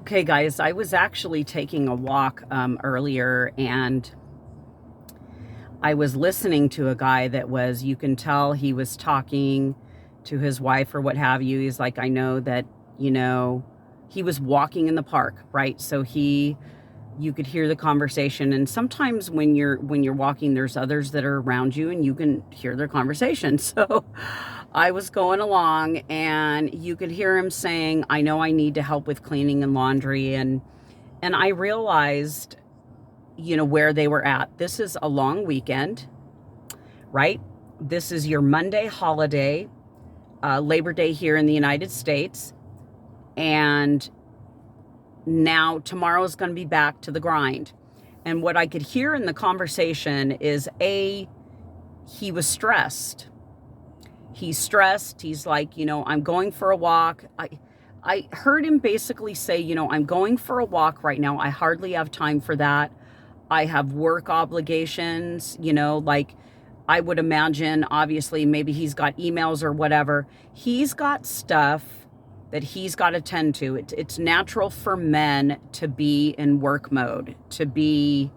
Okay, guys, I was actually taking a walk earlier, and I was listening to a guy that was, you can tell he was talking to his wife or what have you. He's like, I know that, you know, he was walking in the park, right? So you could hear the conversation. And sometimes when you're walking, there's others that are around you and you can hear their conversation. So I was going along and you could hear him saying, I know I need to help with cleaning and laundry. And I realized, where they were at. This is a long weekend, right? This is your Monday holiday, Labor Day here in the United States. And now tomorrow is going to be back to the grind. And what I could hear in the conversation is he was stressed. He's stressed. He's like, I'm going for a walk. I heard him basically say, I'm going for a walk right now. I hardly have time for that. I have work obligations, like I would imagine, obviously, maybe he's got emails or whatever. He's got stuff that he's got to tend to. It's natural for men to be in work mode, to be,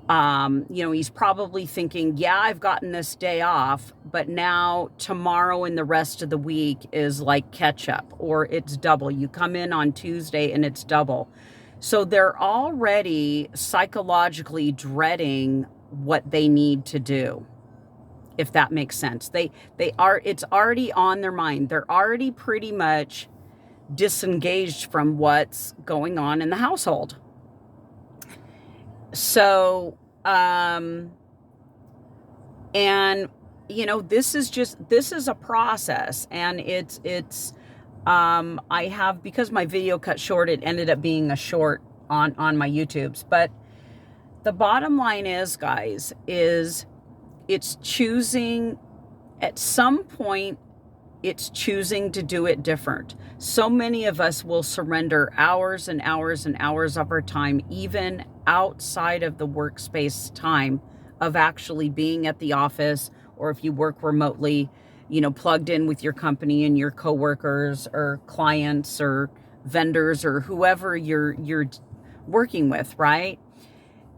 he's probably thinking, yeah, I've gotten this day off, but now tomorrow and the rest of the week is like catch up, or it's double. You come in on Tuesday and it's double. So they're already psychologically dreading what they need to do, if that makes sense. It's already on their mind. They're already pretty much disengaged from what's going on in the household. So, and this is a process, and I have, because my video cut short, it ended up being a short on my YouTubes. But the bottom line is, guys, it's choosing, at some point, it's choosing to do it different. So many of us will surrender hours and hours and hours of our time, even outside of the workspace time of actually being at the office, or if you work remotely, plugged in with your company and your coworkers or clients or vendors or whoever you're working with, right?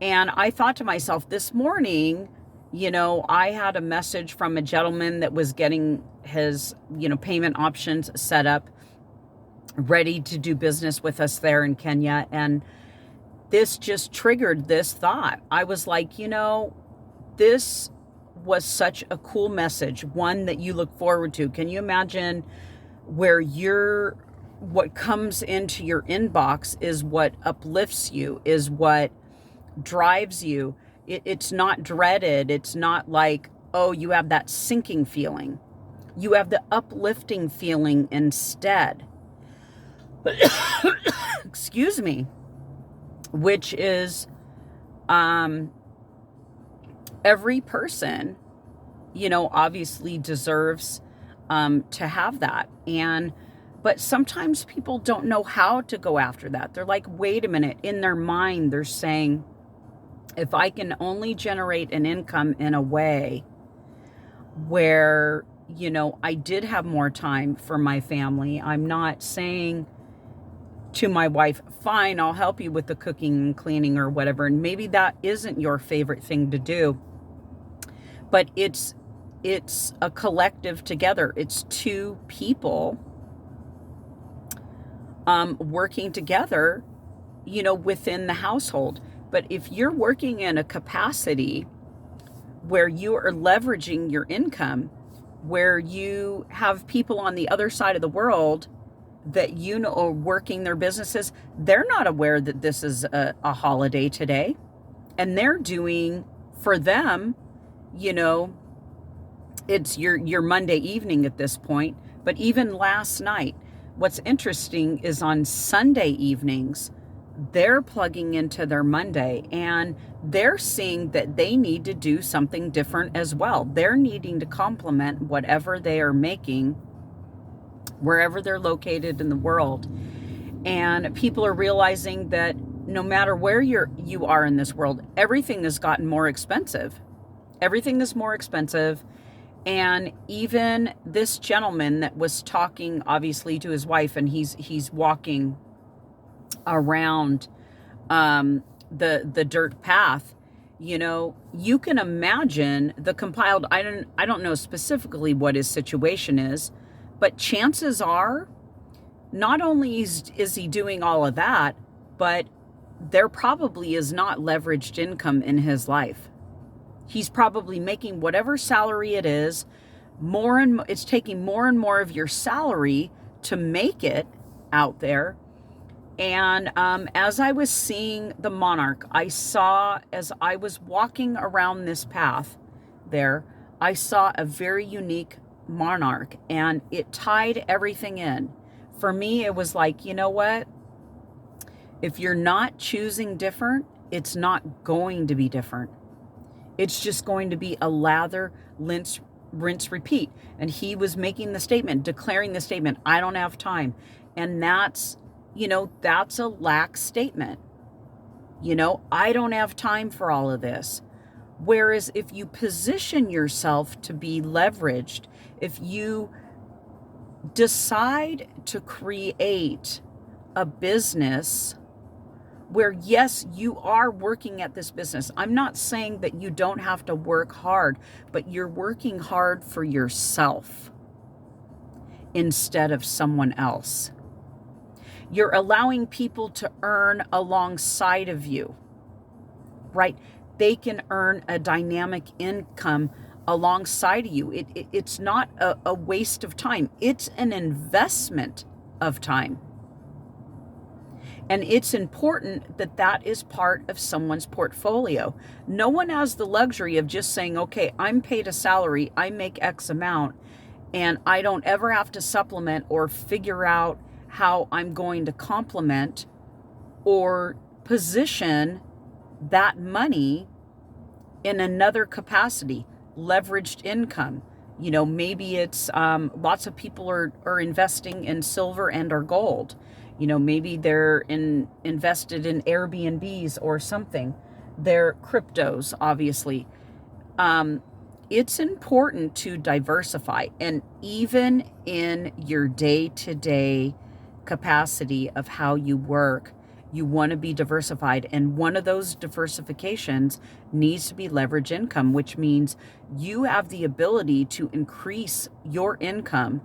And I thought to myself this morning, I had a message from a gentleman that was getting his, payment options set up, ready to do business with us there in Kenya. And this just triggered this thought. I was like, this was such a cool message, one that you look forward to. Can you imagine where what comes into your inbox is what uplifts you, is what drives you? It's not dreaded. It's not like, oh, you have that sinking feeling. You have the uplifting feeling instead. Excuse me. Which is, every person, obviously deserves to have that. But sometimes people don't know how to go after that. They're like, wait a minute. In their mind, they're saying, if I can only generate an income in a way where, I did have more time for my family. I'm not saying to my wife, fine, I'll help you with the cooking and cleaning or whatever. And maybe that isn't your favorite thing to do. But it's a collective together. It's two people working together, within the household. But if you're working in a capacity where you are leveraging your income, where you have people on the other side of the world that are working their businesses, they're not aware that this is a holiday today. And they're doing, for them, it's your Monday evening at this point. But even last night, what's interesting is on Sunday evenings, they're plugging into their Monday, and they're seeing that they need to do something different as well. They're needing to complement whatever they are making wherever they're located in the world. And people are realizing that no matter where you are in this world, everything has gotten more expensive. Everything is more expensive. And even this gentleman that was talking, obviously, to his wife, and he's walking around the dirt path, you know, you can imagine the compiled. I don't know specifically what his situation is, but chances are, not only is he doing all of that, but there probably is not leveraged income in his life. He's probably making whatever salary it is, it's taking more and more of your salary to make it out there. And as I was seeing the monarch, as I was walking around this path there, I saw a very unique monarch, and it tied everything in. For me, it was like, you know what? If you're not choosing different, it's not going to be different. It's just going to be a lather, rinse, repeat. And he was making the statement, declaring the statement, I don't have time. And that's a lax statement. I don't have time for all of this. Whereas if you position yourself to be leveraged, if you decide to create a business where, yes, you are working at this business. I'm not saying that you don't have to work hard, but you're working hard for yourself instead of someone else. You're allowing people to earn alongside of you, right? They can earn a dynamic income alongside of you. It's not a waste of time. It's an investment of time. And it's important that that is part of someone's portfolio. No one has the luxury of just saying, okay, I'm paid a salary, I make X amount, and I don't ever have to supplement or figure out how I'm going to complement or position that money in another capacity, leveraged income. Maybe it's lots of people are investing in silver and or gold. Maybe they're invested in Airbnbs or something. They're cryptos, obviously. It's important to diversify. And even in your day-to-day capacity of how you work, you want to be diversified. And one of those diversifications needs to be leverage income, which means you have the ability to increase your income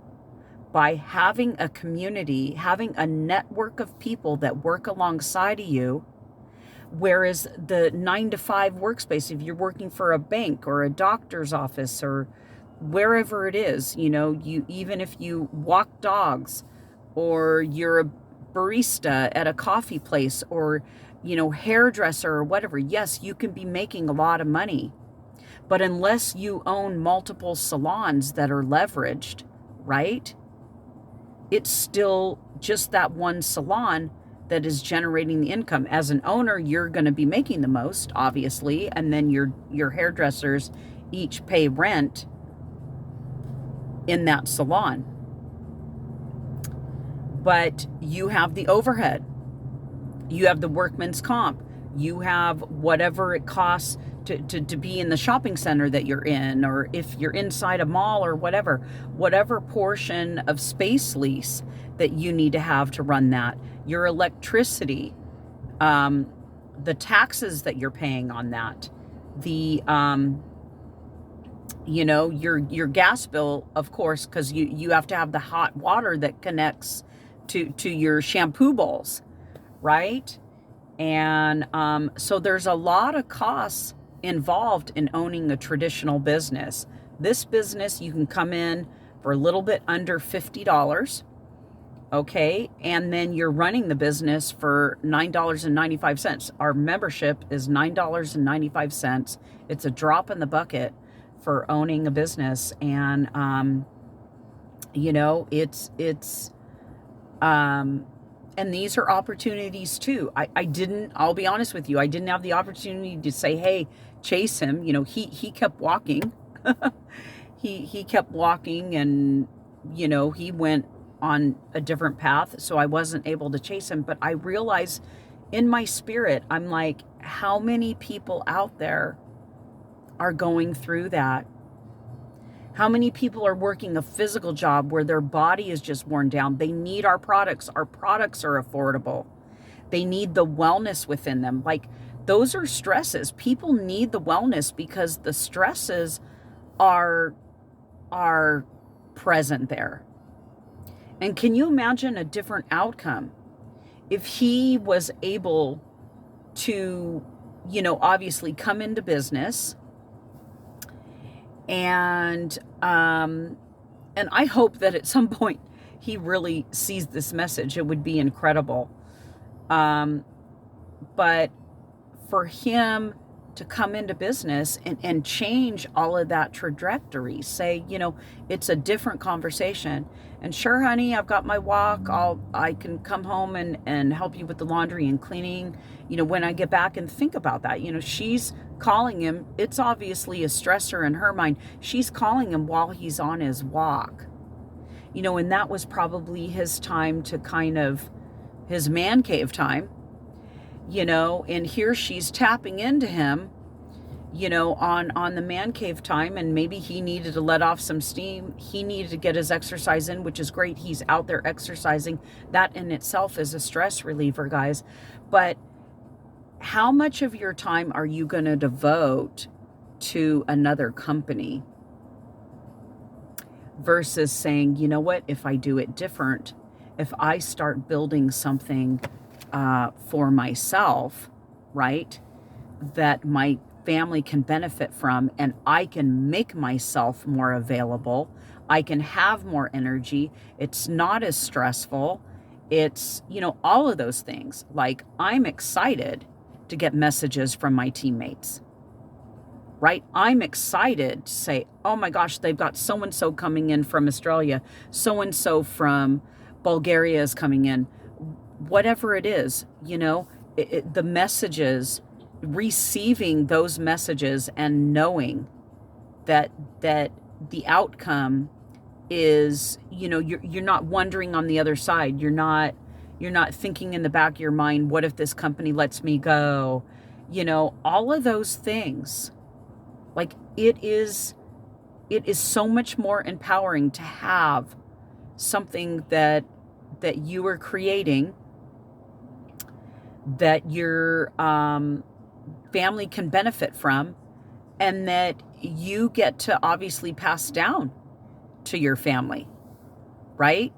by having a community, having a network of people that work alongside of you. Whereas the 9-to-5 workspace, if you're working for a bank or a doctor's office or wherever it is, even if you walk dogs or you're a barista at a coffee place or, hairdresser or whatever, yes, you can be making a lot of money. But unless you own multiple salons that are leveraged, right? It's still just that one salon that is generating the income. As an owner, you're going to be making the most, obviously, and then your hairdressers each pay rent in that salon. But you have the overhead. You have the workman's comp. You have whatever it costs to be in the shopping center that you're in, or if you're inside a mall or whatever portion of space lease that you need to have to run that, your electricity, the taxes that you're paying on that, the your gas bill, of course, because you have to have the hot water that connects to your shampoo bowls, right? And so there's a lot of costs involved in owning a traditional business. This business, you can come in for a little bit under $50, okay? And then you're running the business for $9.95. Our membership is $9.95. It's a drop in the bucket for owning a business. And, and these are opportunities too. I'll be honest with you, I didn't have the opportunity to say, hey, chase him. He kept walking. he kept walking, and, he went on a different path. So I wasn't able to chase him. But I realized in my spirit, I'm like, how many people out there are going through that? How many people are working a physical job where their body is just worn down? They need our products. Our products are affordable. They need the wellness within them. Like, those are stresses. People need the wellness because the stresses are present there. And can you imagine a different outcome if he was able to, obviously come into business, and I hope that at some point he really sees this message. It would be incredible. But for him to come into business and change all of that trajectory, say, it's a different conversation. And sure, honey, I've got my walk. I can come home and help you with the laundry and cleaning, when I get back. And think about that. She's calling him. It's obviously a stressor in her mind. She's calling him while he's on his walk, and that was probably his time to kind of his man cave time, and here she's tapping into him, on the man cave time. And maybe he needed to let off some steam. He needed to get his exercise in, which is great. He's out there exercising. That in itself is a stress reliever, guys. But how much of your time are you going to devote to another company versus saying, you know what, if I do it different, if I start building something for myself, right, that my family can benefit from, and I can make myself more available, I can have more energy, it's not as stressful, it's, all of those things. Like, I'm excited to get messages from my teammates, right? I'm excited to say, oh my gosh, they've got so-and-so coming in from Australia, so-and-so from Bulgaria is coming in, whatever it is, the messages, receiving those messages and knowing that the outcome is, you're not wondering on the other side. You're not thinking in the back of your mind, what if this company lets me go? All of those things. Like, it is so much more empowering to have something that you are creating, that your family can benefit from, and that you get to obviously pass down to your family, right?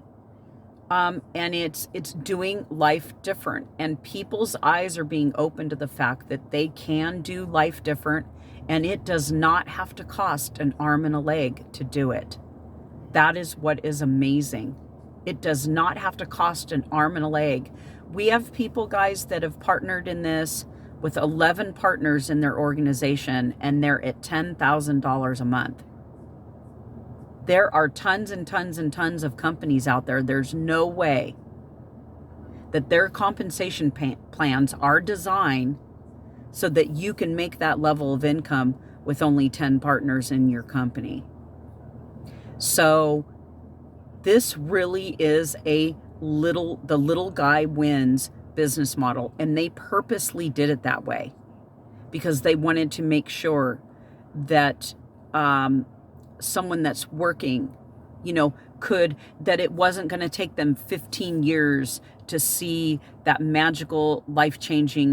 And it's doing life different, and people's eyes are being opened to the fact that they can do life different, and it does not have to cost an arm and a leg to do it. That is what is amazing. It does not have to cost an arm and a leg. We have people, guys, that have partnered in this with 11 partners in their organization, and they're at $10,000 a month. There are tons and tons and tons of companies out there. There's no way that their compensation plans are designed so that you can make that level of income with only 10 partners in your company. So this really is the little guy wins business model, and they purposely did it that way because they wanted to make sure that someone that's working, that it wasn't going to take them 15 years to see that magical, life-changing